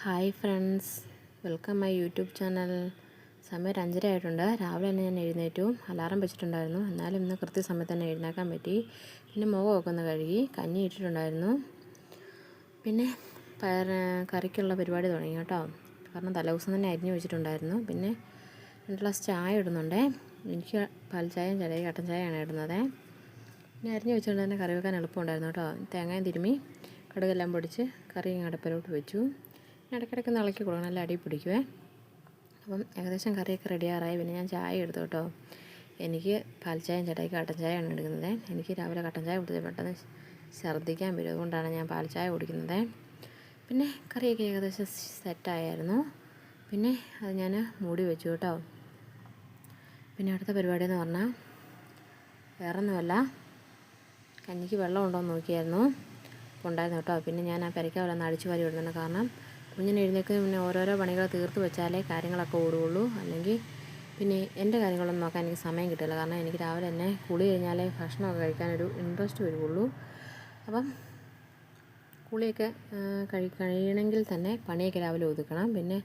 Hi friends, welcome my YouTube channel. സമയം 5:30 ആയിട്ടുണ്ട്. രാവിലെ തന്നെ ഞാൻ എഴുന്നേറ്റു. അലാറം വെച്ചിട്ടുണ്ടായിരുന്നു, എന്നാലും ഇന്ന് കൃത്യസമയത്ത് തന്നെ എഴുന്നേക്കാൻ പറ്റി. പിന്നെ മുഖമൊക്കെ ഒന്ന് കഴുകി, കഞ്ഞി ഇട്ടിട്ടുണ്ടായിരുന്നു. പിന്നെ കറിക്കുള്ള പരിപാടി തുടങ്ങി കേട്ടോ. കാരണം തലേദിവസം തന്നെ അരിഞ്ഞു വെച്ചിട്ടുണ്ടായിരുന്നു. പിന്നെ 2 ഗ്ലാസ് ചായ ഇടുന്നുണ്ട്. എനിക്ക് പാൽ ചായയും ചിലയിൽ കട്ടൻ ചായയാണ് ഇടുന്നത്. പിന്നെ അരിഞ്ഞു വെച്ചുകൊണ്ട് തന്നെ കറി വെക്കാൻ എളുപ്പമുണ്ടായിരുന്നു കേട്ടോ. തേങ്ങയും തിരുമ്മി കടുകെല്ലാം പൊടിച്ച് കറി അടുപ്പിലോട്ട് വെച്ചു. ഇടയ്ക്കിടയ്ക്ക് ഇളക്കി കൊടുക്കണം, നല്ല അടി പിടിക്കുവേ. അപ്പം ഏകദേശം കറിയൊക്കെ റെഡിയാറായി. പിന്നെ ഞാൻ ചായ എടുത്തു കേട്ടോ. എനിക്ക് പാൽ ചായയും ചേട്ടായിക്ക് കട്ടൻ ചായയാണ് എടുക്കുന്നത്. എനിക്ക് രാവിലെ കട്ടൻ ചായ കുടിച്ചാൽ പെട്ടെന്ന് ഛർദ്ദിക്കാൻ വരും, അതുകൊണ്ടാണ് ഞാൻ പാൽ ചായ കുടിക്കുന്നത്. പിന്നെ കറിയൊക്കെ ഏകദേശം സെറ്റായിരുന്നു. പിന്നെ അത് ഞാൻ മൂടി വെച്ചു കേട്ടോ. പിന്നെ അടുത്ത പരിപാടി എന്ന് പറഞ്ഞാൽ വേറൊന്നുമല്ല, കഞ്ഞിക്ക് വെള്ളം ഉണ്ടോ എന്ന് നോക്കിയായിരുന്നു. അപ്പോൾ ഉണ്ടായിരുന്നു കേട്ടോ. പിന്നെ ഞാൻ ആ പെരയ്ക്കാവലൊന്ന് അടിച്ചു വാരി ഇടുന്നുണ്ട്. കാരണം കുഞ്ഞിനെ എഴുന്നേൽക്കുന്ന പിന്നെ ഓരോരോ പണികൾ തീർത്ത് വെച്ചാലേ കാര്യങ്ങളൊക്കെ ഓടുകയുള്ളൂ. അല്ലെങ്കിൽ പിന്നെ എൻ്റെ കാര്യങ്ങളൊന്നും നോക്കാൻ എനിക്ക് സമയം കിട്ടില്ല. കാരണം എനിക്ക് രാവിലെ തന്നെ കുളി കഴിഞ്ഞാലേ ഭക്ഷണമൊക്കെ കഴിക്കാനൊരു ഇൻട്രസ്റ്റ് വരുള്ളൂ. അപ്പം കുളിയൊക്കെ കഴിയണമെങ്കിൽ തന്നെ പണിയൊക്കെ രാവിലെ ഒതുക്കണം. പിന്നെ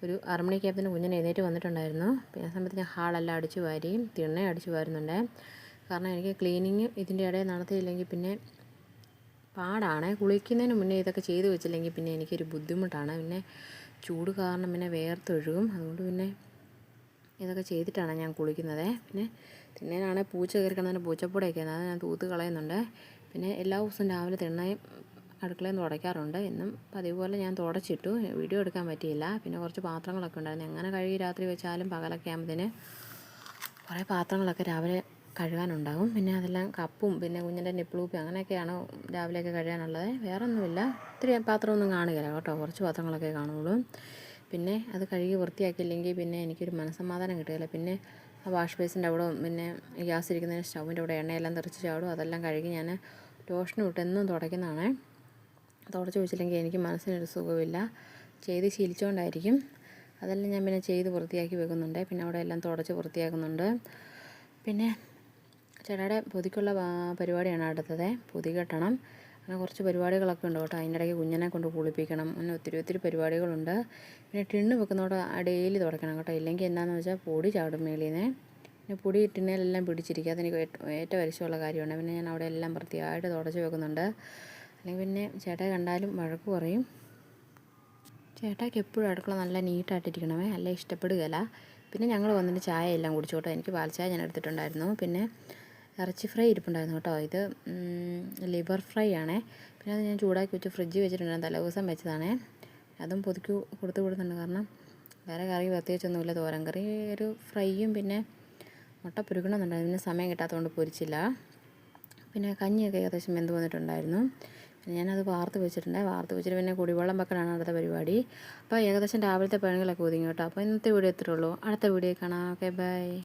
ഒരു 6 മണിക്കായപ്പോൾ കുഞ്ഞിനെ എഴുന്നേറ്റ് വന്നിട്ടുണ്ടായിരുന്നു. പിന്നെ ആ സമയത്ത് ഞാൻ ഹാളെല്ലാം അടിച്ചു വാരി തിണ്ണയും അടിച്ചു വാരുന്നുണ്ട്. കാരണം എനിക്ക് ക്ലീനിങ് ഇതിൻ്റെ ഇടയിൽ നടത്തിയില്ലെങ്കിൽ പിന്നെ പാടാണ്. കുളിക്കുന്നതിന് മുന്നേ ഇതൊക്കെ ചെയ്ത് വെച്ചില്ലെങ്കിൽ പിന്നെ എനിക്കൊരു ബുദ്ധിമുട്ടാണ്. പിന്നെ ചൂട് കാരണം പിന്നെ വേർത്തൊഴുകും. അതുകൊണ്ട് പിന്നെ ഇതൊക്കെ ചെയ്തിട്ടാണ് ഞാൻ കുളിക്കുന്നത്. പിന്നെ തിണ്ണയിലാണെങ്കിൽ പൂച്ച കയറി കിടന്നതിന് പൂച്ചപ്പൊടിയൊക്കെ അത് ഞാൻ തൂത്ത് കളയുന്നുണ്ട്. പിന്നെ എല്ലാ ദിവസവും രാവിലെ തിണ്ണയും അടുക്കളയും തുടയ്ക്കാറുണ്ട്. എന്നും പതിവ് പോലെ ഞാൻ തുടച്ചിട്ടു. വീഡിയോ എടുക്കാൻ പറ്റിയില്ല. പിന്നെ കുറച്ച് പാത്രങ്ങളൊക്കെ ഉണ്ടായിരുന്നു. എങ്ങനെ കഴുകി രാത്രി വെച്ചാലും പകലൊക്കെ ആകുമ്പോഴത്തേന് കുറേ പാത്രങ്ങളൊക്കെ രാവിലെ കഴുകാനുണ്ടാകും. പിന്നെ അതെല്ലാം കപ്പും പിന്നെ കുഞ്ഞിൻ്റെ നിപ്പിളൂപ്പി അങ്ങനെയൊക്കെയാണ് രാവിലെയൊക്കെ കഴുകാനുള്ളത്. വേറെ ഒന്നുമില്ല, ഒത്തിരി പാത്രമൊന്നും കാണുകയില്ല കേട്ടോ. കുറച്ച് പാത്രങ്ങളൊക്കെ കാണുള്ളൂ. പിന്നെ അത് കഴുകി വൃത്തിയാക്കിയില്ലെങ്കിൽ പിന്നെ എനിക്കൊരു മനസ്സമാധാനം കിട്ടുകയില്ല. പിന്നെ ആ വാഷ് ബേസിൻ്റെ അവിടെ പിന്നെ ഗ്യാസ് ഇരിക്കുന്നതിന് സ്റ്റൗവിൻ്റെ അവിടെ എണ്ണയെല്ലാം തെറിച്ച് ചാടും. അതെല്ലാം കഴുകി ഞാൻ ലോഷന് വിട്ട് എന്നും തുടയ്ക്കുന്നതാണ്. തുടച്ച് വെച്ചില്ലെങ്കിൽ എനിക്ക് മനസ്സിനൊരു സുഖമില്ല. ചെയ്ത് ശീലിച്ചുകൊണ്ടായിരിക്കും. അതെല്ലാം ഞാൻ പിന്നെ ചെയ്ത് വൃത്തിയാക്കി വെക്കുന്നുണ്ട്. പിന്നെ അവിടെ എല്ലാം തുടച്ച് വൃത്തിയാക്കുന്നുണ്ട്. പിന്നെ ചേട്ടായുടെ പൊതിക്കുള്ള പരിപാടിയാണ് അടുത്തത്. പൊതി കെട്ടണം. അങ്ങനെ കുറച്ച് പരിപാടികളൊക്കെ ഉണ്ട് കേട്ടോ. അതിൻ്റെ ഇടയ്ക്ക് കുഞ്ഞിനെ കൊണ്ട് കുളിപ്പിക്കണം. അങ്ങനെ ഒത്തിരി പരിപാടികളുണ്ട്. പിന്നെ ടിണ്ണ് വെക്കുന്നതോടെ ഡെയിലി തുടയ്ക്കണം കേട്ടോ. ഇല്ലെങ്കിൽ എന്താണെന്ന് വെച്ചാൽ പൊടി ചാടും മേളിൽ നിന്ന്. പിന്നെ പൊടി ടിണ്ണയിലെല്ലാം പിടിച്ചിരിക്കുക. അതെനിക്ക് ഏറ്റവും അരിശമുള്ള കാര്യമാണ്. പിന്നെ ഞാൻ അവിടെ എല്ലാം വൃത്തിയായിട്ട് തുടച്ച് വെക്കുന്നുണ്ട്. അല്ലെങ്കിൽ പിന്നെ ചേട്ടായി കണ്ടാലും വഴക്ക് പറയും. ചേട്ടായിക്ക് എപ്പോഴും അടുക്കള നല്ല നീറ്റായിട്ടിരിക്കണമേ, അല്ല ഇഷ്ടപ്പെടുകയില്ല. പിന്നെ ഞങ്ങൾ വന്നിട്ട് ചായ എല്ലാം കുടിച്ചു കേട്ടോ. എനിക്ക് പാൽ ചായ ഞാൻ എടുത്തിട്ടുണ്ടായിരുന്നു. പിന്നെ ഇറച്ചി ഫ്രൈ ഇരിപ്പുണ്ടായിരുന്നു കേട്ടോ. ഇത് ലിവർ ഫ്രൈ ആണേ. പിന്നെ അത് ഞാൻ ചൂടാക്കി വെച്ച് ഫ്രിഡ്ജിൽ വെച്ചിട്ടുണ്ടായിരുന്നു. തലേദിവസം വെച്ചതാണേ. അതും പൊതിക്ക് കൊടുത്ത് വിടുന്നുണ്ട്. കാരണം വേറെ കറി പ്രത്യേകിച്ചൊന്നുമില്ല. തോരൻ കറി ഒരു ഫ്രൈയും പിന്നെ മുട്ട പൊരിക്കണമെന്നുണ്ടായിരുന്നു. പിന്നെ സമയം കിട്ടാത്തതുകൊണ്ട് പൊരിച്ചില്ല. പിന്നെ കഞ്ഞിയൊക്കെ ഏകദേശം വെന്ത് വന്നിട്ടുണ്ടായിരുന്നു. പിന്നെ ഞാനത് വാർത്ത് വെച്ചിട്ട് പിന്നെ കുടിവെള്ളം വെക്കലാണ് അടുത്ത പരിപാടി. അപ്പോൾ ഏകദേശം രാവിലത്തെ പണികളൊക്കെ ഒതുങ്ങി കേട്ടോ. അപ്പോൾ ഇന്നത്തെ വീഡിയോ ഇത്രയേ ഉള്ളൂ. അടുത്ത വീഡിയോ കാണാം. Okay, by.